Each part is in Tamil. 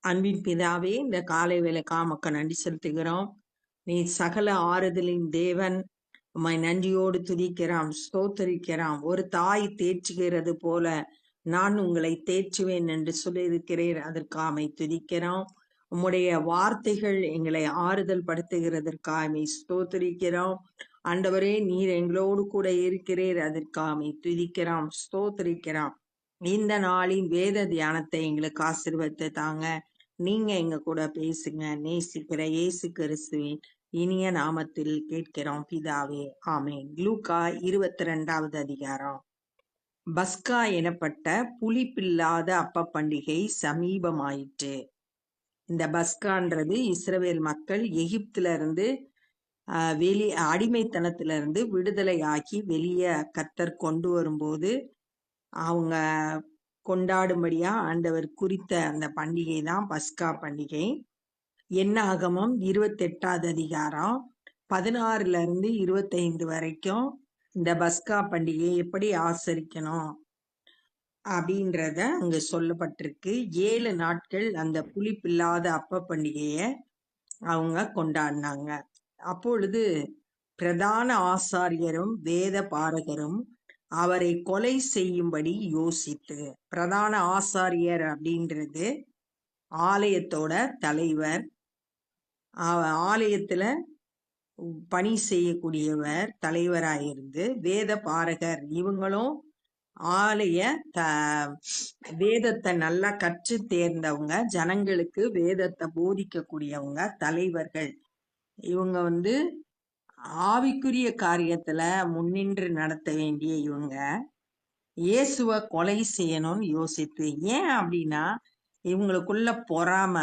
அன்பின் பிதாவே, இந்த காலை வேளைக்கா உமக்கு நன்றி செலுத்துகிறோம். நீ சகல ஆறுதலின் தேவன். உம்மை நன்றியோடு துதிக்கிறோம், ஸ்தோத்தரிக்கிறோம். ஒரு தாய் தேற்றுகிறது போல நான் உங்களை தேற்றுவேன் என்று சொல்லியிருக்கிறீர். அதற்காக துதிக்கிறோம். உம்முடைய வார்த்தைகள் எங்களை ஆறுதல் படுத்துகிறதற்காக ஸ்தோத்தரிக்கிறோம். ஆண்டவரே, நீர் எங்களோடு கூட இருக்கிறீர். அதற்காக துதிக்கிறோம், ஸ்தோத்தரிக்கிறோம். இந்த நாளின் வேத தியானத்தை எங்களுக்கு ஆசீர்வதித்து தாங்க. நீங்க எங்க கூட பேசுங்க. நேசிக்கிற இயேசு கிறிஸ்துவின் இனிய நாமத்தில் கேட்கிறோம் பிதாவே, ஆமென். லூக்கா 22வது அதிகாரம். பஸ்கா எனப்பட்ட புளிப்பில்லாத அப்ப பண்டிகை சமீபமாயிற்று. இந்த பஸ்கான்றது இஸ்ரவேல் மக்கள் எகிப்துல இருந்து அடிமைத்தனத்திலிருந்து விடுதலையாக்கி வெளியே கர்த்தர் கொண்டு வரும்போது அவங்க கொண்டாடும்படியா ஆண்டவர் குறித்த அந்த பண்டிகை தான் பஸ்கா பண்டிகை. என்னாகமம் 28வது அதிகாரம் 16ல இருந்து 25 வரைக்கும் இந்த பஸ்கா பண்டிகையை எப்படி ஆசரிக்கணும் அப்படின்றத அங்க சொல்லப்பட்டிருக்கு. 7 நாட்கள் அந்த புளிப்பில்லாத அப்ப பண்டிகைய அவங்க கொண்டாடினாங்க. அப்பொழுது பிரதான ஆசாரியரும் வேத பாரகரும் அவரை கொலை செய்யும்படி யோசித்து, பிரதான ஆசாரியர் அப்படின்றது ஆலயத்தோட தலைவர், ஆலயத்துல பணி செய்யக்கூடியவர் தலைவராயிருந்து, வேத பாரகர் இவங்களும் ஆலய வேதத்தை நல்லா கற்று தேர்ந்தவங்க, ஜனங்களுக்கு வேதத்தை போதிக்கக்கூடியவங்க, தலைவர்கள். இவங்க ஆவிக்குரிய காரியத்துல முன்னின்று நடத்த வேண்டிய இவங்க இயேசுவை கொலை செய்யணும்னு யோசித்து, ஏன் அப்படின்னா இவங்களுக்குள்ள பொறாம.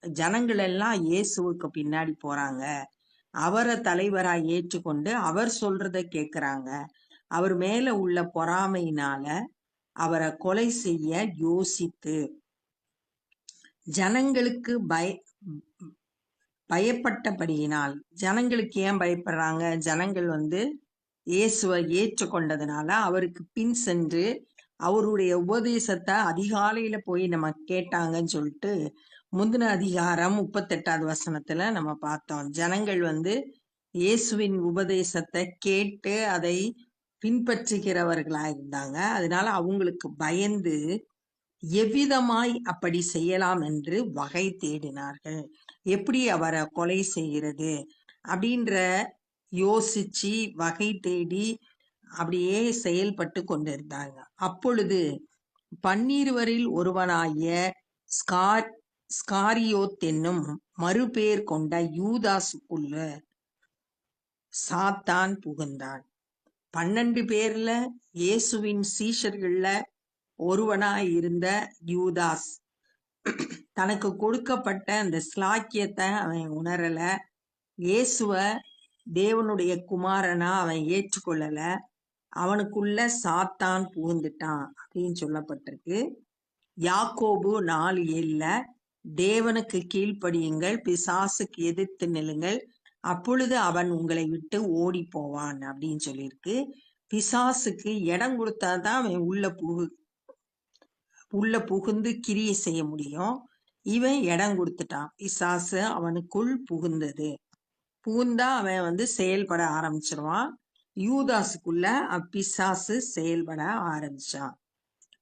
ஜனங்கள் எல்லாம் இயேசுவுக்கு பின்னாடி போறாங்க, அவரை தலைவராய் ஏற்றுக்கொண்டு அவர் சொல்றத கேட்கிறாங்க. அவர் மேல உள்ள பொறாமையினால அவரை கொலை செய்ய யோசித்து, ஜனங்களுக்கு பயப்பட்டபடியினால். ஜனங்களுக்கு ஏன் பயப்படுறாங்க? ஜனங்கள் இயேசுவை ஏற்றுக்கொண்டதுனால அவருக்கு பின் சென்று அவருடைய உபதேசத்தை அதிகாலையில போய் நம்ம கேட்டாங்கன்னு சொல்லிட்டு முந்தின அதிகாரம் 38வது வசனத்துல நம்ம பார்த்தோம். ஜனங்கள் இயேசுவின் உபதேசத்தை கேட்டு அதை பின்பற்றுகிறவர்களா இருந்தாங்க. அதனால அவங்களுக்கு பயந்து எவ்விதமாய் அப்படி செய்யலாம் என்று வகை தேடினார்கள். எப்படி அவரை கொலை செய்கிறது அப்படின்ற யோசிச்சு வகை தேடி அப்படியே செயல்பட்டு கொண்டிருந்தாங்க. அப்பொழுது 12 ஒருவனாகிய ஸ்காரியோத் என்னும் மறுபேர் கொண்ட யூதாசுக்குள்ள சாத்தான் புகுந்தான். 12 பேர்ல இயேசுவின் சீஷர்கள்ல ஒருவனாய் இருந்த யூதாஸ் தனக்கு கொடுக்கப்பட்ட அந்த ஸ்லாக்கியத்தை அவன் உணரல. இயேசுவ தேவனுடைய குமாரனா அவன் ஏற்றுக்கொள்ளல. அவனுக்குள்ள சாத்தான் புகுந்துட்டான் அப்படின்னு சொல்லப்பட்டிருக்கு. யாக்கோபு 4:7 தேவனுக்கு கீழ்ப்படியுங்கள், பிசாசுக்கு எதிர்த்து நில்லுங்கள், அப்பொழுது அவன் உங்களை விட்டு ஓடி போவான் அப்படின்னு சொல்லியிருக்கு. பிசாசுக்கு இடம் கொடுத்தாதான் அவன் உள்ள புகுந்து கிரியை செய்ய முடியும். இவன் இடம் கொடுத்துட்டான். பிசாசு அவனுக்குள் புகுந்தா அவன் செயல்பட ஆரம்பிச்சிருவான். யூதாசுக்குள்ள பிசாசு செயல்பட ஆரம்பிச்சான்.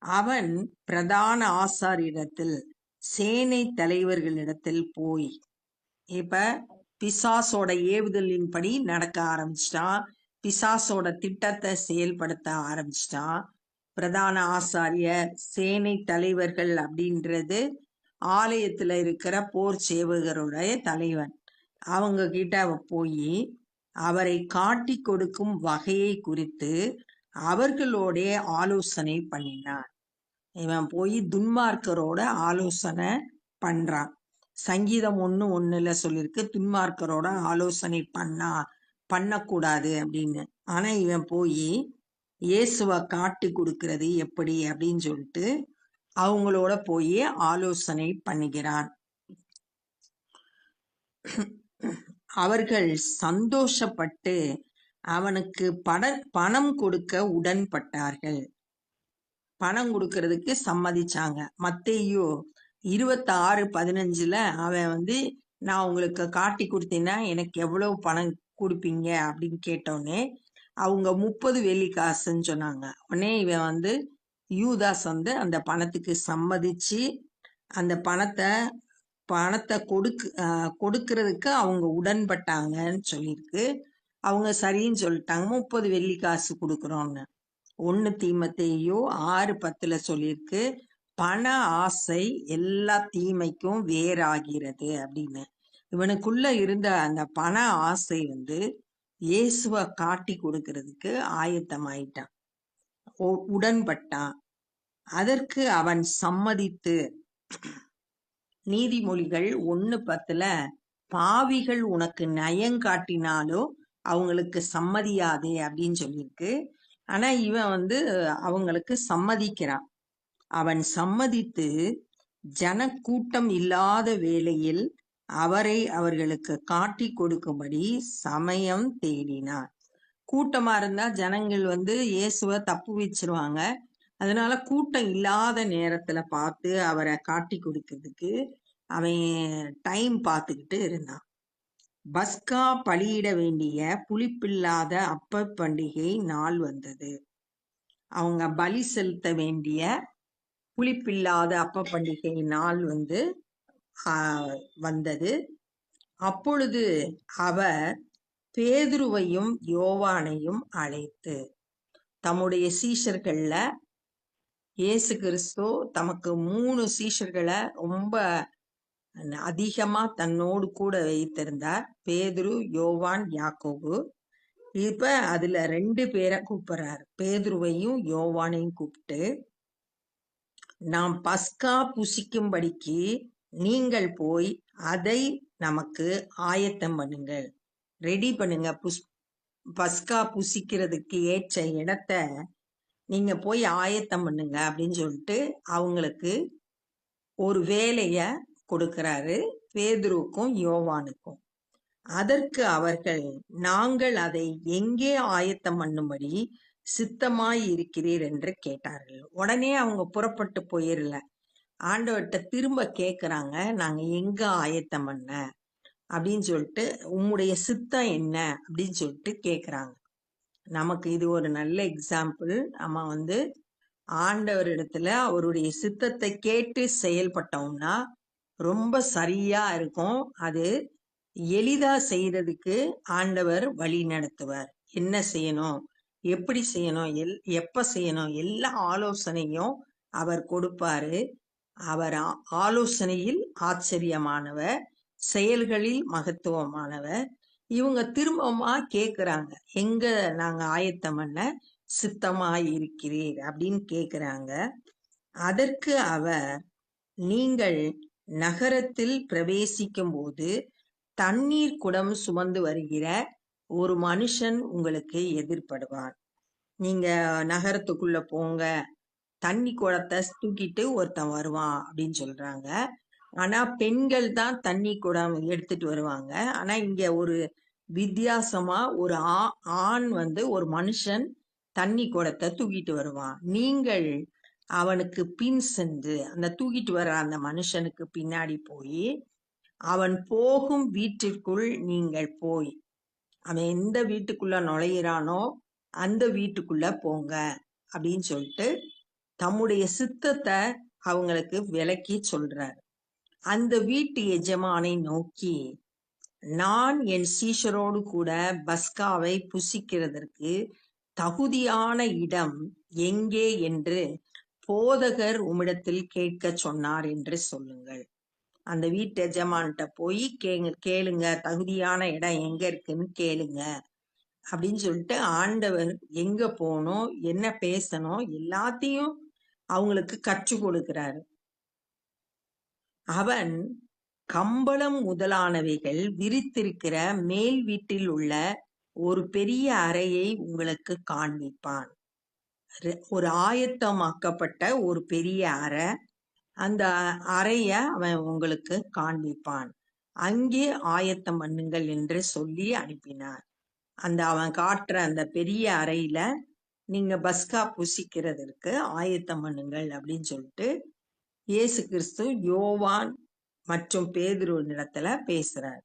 அவன் பிரதான ஆசாரியரிடத்தில் சேனை தலைவர்களிடத்தில் போய் இப்ப பிசாசோட ஏவுதலின்படி நடக்க ஆரம்பிச்சிட்டான். பிசாசோட திட்டத்தை செயல்படுத்த ஆரம்பிச்சிட்டான். பிரதான ஆசாரியர், சேனை தலைவர்கள் அப்படின்றது ஆலயத்துல இருக்கிற போர் சேவகருடைய தலைவன். அவங்க கிட்ட போய் அவரை காட்டி கொடுக்கும் வகையை குறித்து அவர்களோட ஆலோசனை பண்ணினான். இவன் போய் துன்மார்க்கரோட ஆலோசனை பண்றான். சங்கீதம் 1:1 சொல்லிருக்கு, துன்மார்க்கரோட ஆலோசனை பண்ணக்கூடாது அப்படின்னு. ஆனா இவன் போய் இயேசுவை காட்டி கொடுக்கிறது எப்படி அப்படின்னு சொல்லிட்டு அவங்களோட போய் ஆலோசனை பண்ணுகிறான். அவர்கள் சந்தோஷப்பட்டு அவனுக்கு பணம் கொடுக்க உடன்பட்டார்கள். பணம் கொடுக்கறதுக்கு சம்மதிச்சாங்க. மத்தேயு 26:15 அவன் நான் உங்களுக்கு காட்டி கொடுத்தேன்னா எனக்கு எவ்வளவு பணம் கொடுப்பீங்க அப்படின்னு கேட்டோடனே அவங்க 30 வெள்ளி காசுன்னு சொன்னாங்க. உடனே இவன் யூதாஸ் அந்த பணத்துக்கு சம்மதிச்சு அந்த பணத்தை கொடுக்கறதுக்கு அவங்க உடன்பட்டாங்கன்னு சொல்லியிருக்கு. அவங்க சரின்னு சொல்லிட்டாங்க, 30 வெள்ளி காசு கொடுக்குறோம்னு. 1 தீமோத்தேயு 6:10 சொல்லியிருக்கு, பண ஆசை எல்லா தீமைக்கும் வேறாகிறது அப்படின்னு. இவனுக்குள்ள இருந்த அந்த பண ஆசை இயேசுவை காட்டி கொடுக்கறதுக்கு ஆயத்தமாயிட்டான், உடன்பட்டான். அதற்கு அவன் சம்மதித்து, நீதிமொழிகள் 1:10 பாவிகள் உனக்கு நயங்காட்டினாலோ அவங்களுக்கு சம்மதியாதே அப்படின்னு சொல்லியிருக்கு. ஆனா இவன் அவங்களுக்கு சம்மதிக்கிறான். அவன் சம்மதித்து ஜனக்கூட்டம் இல்லாத வேளையில் அவரை அவர்களுக்கு காட்டி கொடுக்கும்படி சமயம் தேடினான். கூட்டமா இருந்தா ஜனங்கள் இயேசுவை தப்பு வச்சிருவாங்க. அதனால கூட்டம் இல்லாத நேரத்துல பார்த்து அவரை காட்டி கொடுக்கறதுக்கு அவன் டைம் பார்த்துக்கிட்டு இருந்தான். பஸ்கா பலியிட வேண்டிய புளிப்பில்லாத அப்ப பண்டிகை நாள் வந்தது. அவங்க பலி செலுத்த வேண்டிய புளிப்பில்லாத அப்ப பண்டிகை நாள் வந்தது. அப்பொழுது அவர் பேதுருவையும் யோவானையும் அழைத்து, தம்முடைய சீஷர்கள்ல இயேசு கிறிஸ்து தமக்கு 3 சீஷர்களை ரொம்ப அதிகமா தன்னோடு கூட வைத்திருந்தார். பேதுரு, யோவான், யாக்கோபு. இப்ப அதுல 2 பேரை கூப்பிடுறாரு. பேதுருவையும் யோவானையும் கூப்பிட்டு, நாம் பஸ்கா புசிக்கும்படிக்கு நீங்கள் போய் அதை நமக்கு ஆயத்தம் பண்ணுங்கள், ரெடி பண்ணுங்க. பஸ்கா புசிக்கிறதுக்கு ஏற்ற இடத்த நீங்க போய் ஆயத்தம் பண்ணுங்க அப்படின்னு சொல்லிட்டு அவங்களுக்கு ஒரு வேலைய கொடுக்கிறாரு, பேதுருவுக்கும் யோவானுக்கும். அதற்கு அவர்கள், நாங்கள் அதை எங்கே ஆயத்தம் பண்ணும்படி சித்தமாய் இருக்கிறீர் என்று கேட்டார்கள். உடனே அவங்க புறப்பட்டு போயிடல, ஆண்டவர்கிட்ட திரும்ப கேட்குறாங்க, நாங்க எங்க ஆயத்தம் பண்ண அப்படின்னு சொல்லிட்டு, உம்முடைய சித்தம் என்ன அப்படின்னு சொல்லிட்டு கேட்குறாங்க. நமக்கு இது ஒரு நல்ல எக்ஸாம்பிள். நம்ம ஆண்டவரிடத்துல அவருடைய சித்தத்தை கேட்டு செயல்பட்டோம்னா ரொம்ப சரியா இருக்கும். அது எளிதா செய்யறதுக்கு ஆண்டவர் வழி நடத்துவார். என்ன செய்யணும், எப்படி செய்யணும், எப்ப செய்யணும், எல்லா ஆலோசனையும் அவர் கொடுப்பாரு. அவர் ஆலோசனையில் ஆச்சரியமானவர், செயல்களில் மகத்துவமானவர். இவங்க திரும்பமா கேக்குறாங்க, எங்க நாங்க ஆயத்தம் பண்ண சித்தமாய் இருக்கிறீர் அப்படின்னு கேக்குறாங்க. அதற்கு அவர், நீங்கள் நகரத்தில் பிரவேசிக்கும் போது தண்ணீர் குடம் சுமந்து வருகிற ஒரு மனுஷன் உங்களுக்கு எதிர்படுவான். நீங்க நகரத்துக்குள்ள போங்க, தண்ணி குடத்தை தூக்கிட்டு ஒருத்தன் வருவான் அப்படின்னு சொல்றாங்க. ஆனா பெண்கள் தான் தண்ணி குடம் எடுத்துட்டு வருவாங்க. ஆனா இங்க ஒரு வித்தியாசமா ஒரு ஆண் ஒரு மனுஷன் தண்ணி குடத்தை தூக்கிட்டு வருவான். நீங்கள் அவனுக்கு பின் சென்று அந்த தூக்கிட்டு வர அந்த மனுஷனுக்கு பின்னாடி போய் அவன் போகும் வீட்டிற்குள் நீங்கள் போய், அவன் எந்த வீட்டுக்குள்ள நுழையிறானோ அந்த வீட்டுக்குள்ள போங்க அப்படின்னு சொல்லிட்டு தம்முடைய சித்தத்தை அவங்களுக்கு விளக்கி சொல்றார். அந்த வீட்டு எஜமானை நோக்கி, நான் என் சீஷரோடு கூட பஸ்காவை புசிக்கிறதற்கு தகுதியான இடம் எங்கே என்று போதகர் உம்மிடத்தில் கேட்க சொன்னார் என்று சொல்லுங்கள். அந்த வீட்டு எஜமான்கிட்ட போய் கேளுங்க, தகுதியான இடம் எங்க இருக்குன்னு கேளுங்க அப்படின்னு சொல்லிட்டு ஆண்டவர் எங்க போகணும், என்ன பேசணும், எல்லாத்தையும் அவங்களுக்கு கற்றுக் கொடுக்கிறாரு. அவன் கம்பளம் முதலானவைகள் விரித்திருக்கிற மேல் வீட்டில் உள்ள ஒரு பெரிய அறையை உங்களுக்கு காண்பிப்பான். ஒரு ஆயத்தமாக்கப்பட்ட ஒரு பெரிய அறை, அந்த அறைய அவன் உங்களுக்கு காண்பிப்பான். அங்கே ஆயத்தம் பண்ணுங்கள் என்று சொல்லி அனுப்பினார். அவன் காட்டுற அந்த பெரிய அறையில நீங்க பஸ்கா புசிக்கிறதற்கு ஆயத்தம் பண்ணுங்கள் அப்படின்னு சொல்லிட்டு இயேசு கிறிஸ்து யோவான் மற்றும் பேதுருவினிடத்துல பேசுறார்.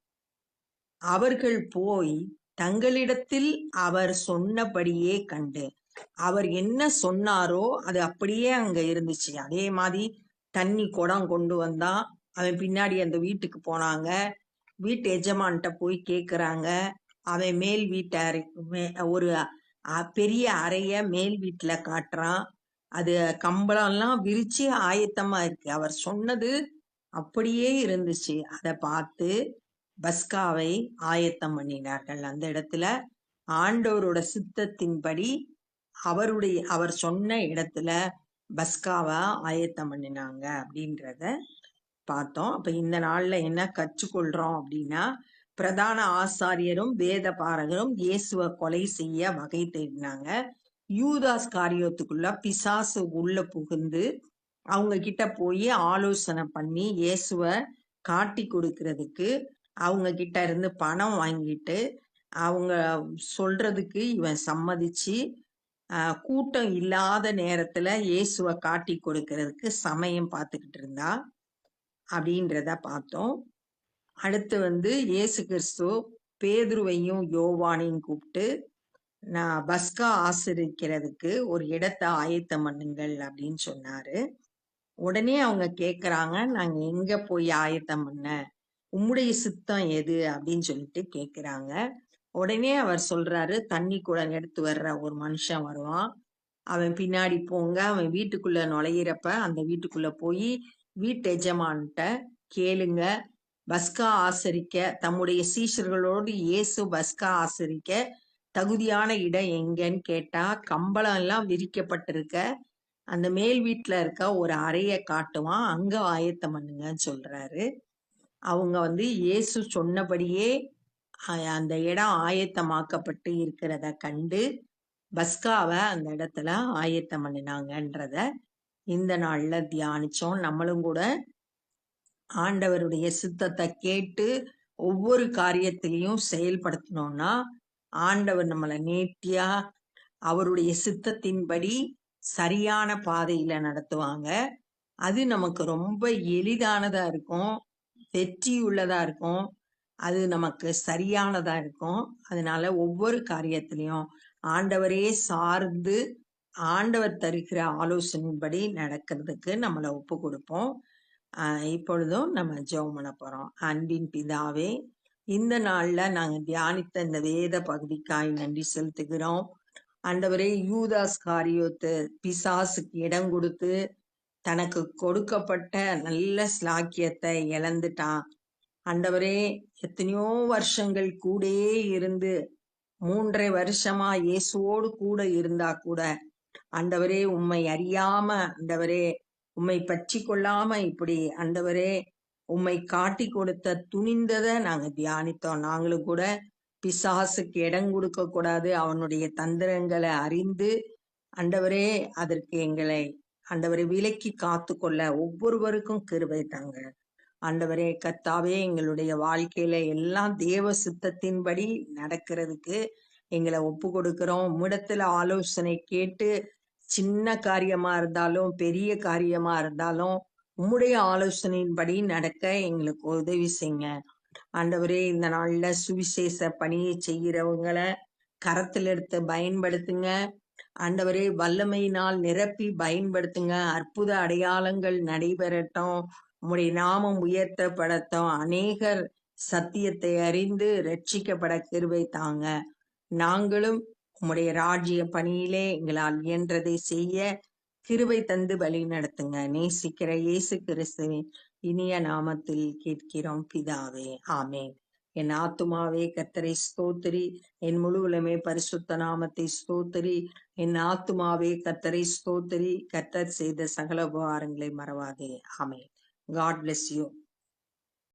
அவர்கள் போய் தங்களிடத்தில் அவர் சொன்னபடியே கண்டு, அவர் என்ன சொன்னாரோ அது அப்படியே அங்க இருந்துச்சு. அதே மாதிரி தண்ணி குடம் கொண்டு வந்தா, அவன் பின்னாடி அந்த வீட்டுக்கு போனாங்க. வீட்டு எஜமான்கிட்ட போய் கேக்குறாங்க. அவன் மேல் வீட்டு ஒரு பெரிய அறைய மேல் வீட்டுல காட்டுறான். அது கம்பளம் எல்லாம் விரிச்சு ஆயத்தமா இருக்கு. அவர் சொன்னது அப்படியே இருந்துச்சு. அதை பார்த்து பஸ்காவை ஆயத்தம் பண்ணினார்கள். அந்த இடத்துல ஆண்டவரோட சித்தத்தின்படி அவர் சொன்ன இடத்துல பஸ்காவை ஆயத்தம் பண்ணினாங்க அப்படின்றத பார்த்தோம். அப்ப இந்த நாள்ல என்ன கற்றுக்கொள்றோம் அப்படின்னா, பிரதான ஆசாரியரும் வேத பாரகரும் இயேசுவை கொலை செய்ய வகை தேடினாங்க. யூதாஸ் காரியத்துக்குள்ள பிசாசு உள்ள புகுந்து அவங்க கிட்ட போய் ஆலோசனை பண்ணி இயேசுவை காட்டி கொடுக்கறதுக்கு அவங்க கிட்ட இருந்து பணம் வாங்கிட்டு அவங்க சொல்றதுக்கு இவன் சம்மதிச்சு கூட்டம் இல்லாத நேரத்துல இயேசுவை காட்டி கொடுக்கறதுக்கு சமயம் பார்த்துக்கிட்டு இருந்தா அப்படின்றத பார்த்தோம். அடுத்து இயேசு கிறிஸ்து பேதுருவையும் யோவானையும் கூப்பிட்டு நான் பஸ்கா ஆசரிக்கிறதுக்கு ஒரு இடத்தை ஆயத்தம் பண்ணுங்கள் அப்படின்னு சொன்னாரு. உடனே அவங்க கேக்குறாங்க, நாங்க எங்க போய் ஆயத்தம் பண்ண, உம்முடைய சித்தம் எது அப்படின்னு சொல்லிட்டு கேக்குறாங்க. உடனே அவர் சொல்றாரு, தண்ணி குடம் எடுத்து வர்ற ஒரு மனுஷன் வருவான், அவன் பின்னாடி போங்க. அவன் வீட்டுக்குள்ள நுழையிறப்ப அந்த வீட்டுக்குள்ள போய் வீட்டு எஜமான்கிட்ட கேளுங்க, பஸ்கா ஆசரிக்க தம்முடைய சீஷர்களோடு இயேசு பஸ்கா ஆசரிக்க தகுதியான இடம் எங்கன்னு கேட்டா, கம்பளம் எல்லாம் விரிக்கப்பட்டிருக்க அந்த மேல் வீட்டுல இருக்க ஒரு அறைய காட்டுவான், அங்க ஆயத்தம் பண்ணுங்கன்னு சொல்றாரு. அவங்க இயேசு சொன்னபடியே அந்த இடம் ஆயத்தமாக்கப்பட்டு இருக்கிறத கண்டு பஸ்காவை அந்த இடத்துல ஆயத்தம் பண்ணினாங்கன்றத இந்த நாள்ல தியானிச்சோம். நம்மளும் கூட ஆண்டவருடைய சித்தத்தை கேட்டு ஒவ்வொரு காரியத்திலையும் செயல்படுத்தணும்னா ஆண்டவர் நம்மளை நேர்த்தியா அவருடைய சித்தத்தின்படி சரியான பாதையில நடத்துவாங்க. அது நமக்கு ரொம்ப எளிதானதா இருக்கும், வெற்றி உள்ளதா இருக்கும், அது நமக்கு சரியானதா இருக்கும். அதனால ஒவ்வொரு காரியத்திலையும் ஆண்டவரே சார்ந்து ஆண்டவர் தருகிற ஆலோசனைப்படி நடக்கிறதுக்கு நம்மளை ஒப்பு கொடுப்போம். இப்பொழுதும் நம்ம ஜெபம் பண்ண போறோம். அன்பின் பிதாவே, இந்த நாள்ல நாங்க தியானித்த இந்த வேத பகுதிக்காய் நன்றி செலுத்துகிறோம். ஆண்டவரே, யூதாஸ் காரியோத்து பிசாசுக்கு இடம் கொடுத்து தனக்கு கொடுக்கப்பட்ட நல்ல ஸ்லாக்கியத்தை இழந்துட்டான். ஆண்டவரே, எத்தனையோ வருஷங்கள் கூடயே இருந்து 3.5 வருஷமா இயேசுவோடு கூட இருந்தா கூட ஆண்டவரே உம்மை அறியாம, ஆண்டவரே உம்மை பற்றி கொள்ளாம இப்படி ஆண்டவரே உம்மை காட்டி கொடுத்த துணிந்ததை நாங்க தியானித்தோம். நாங்களும் கூட பிசாசுக்கு இடம் கொடுக்க கூடாது, அவனுடைய தந்திரங்களை அறிந்து ஆண்டவரே அதற்கு எங்களை ஆண்டவரை விலக்கி காத்து கொள்ள ஒவ்வொருவருக்கும் கிருபை தாங்க. ஆண்டவரே கர்த்தாவே, எங்களுடைய வாழ்க்கையில எல்லாம் தேவ சித்தத்தின்படி நடக்கிறதுக்கு எங்களை ஒப்பு கொடுக்கிறோம். உம்மிடத்துல ஆலோசனை கேட்டு சின்ன காரியமா இருந்தாலும் பெரிய காரியமா இருந்தாலும் உம்முடைய ஆலோசனையின்படி நடக்க எங்களுக்கு உதவி செய்யுங்க. ஆண்டவரே, இந்த நாள்ல சுவிசேஷ பணியை செய்கிறவங்களை கரத்தில் எடுத்து பயன்படுத்துங்க. ஆண்டவரே, வல்லமையினால் நிரப்பி பயன்படுத்துங்க. அற்புத அடையாளங்கள் நடைபெறட்டும், உம்முடைய நாமம் உயர்த்தப்படட்டும். அநேகர் சத்தியத்தை அறிந்து ரட்சிக்கப்பட கிருபை தாங்க. நாங்களும் உம்முடைய ராஜ்ய பணியிலே எங்களால் இயன்றதை செய்ய கிருபை தந்து வழி நடத்துங்க. நேசிக்கிற இயேசு கிறிஸ்துவின் இனிய நாமத்தில் கேட்கிறோம் பிதாவே, ஆமேன். என் ஆத்துமாவே கர்த்தரை ஸ்தோத்திரி, என் முழு உலகமே பரிசுத்த நாமத்தை ஸ்தோத்திரி. என் ஆத்துமாவே கர்த்தரை ஸ்தோத்திரி, கர்த்தர் செய்த சகல உபகாரங்களை மறவாதே. ஆமேன். God bless you.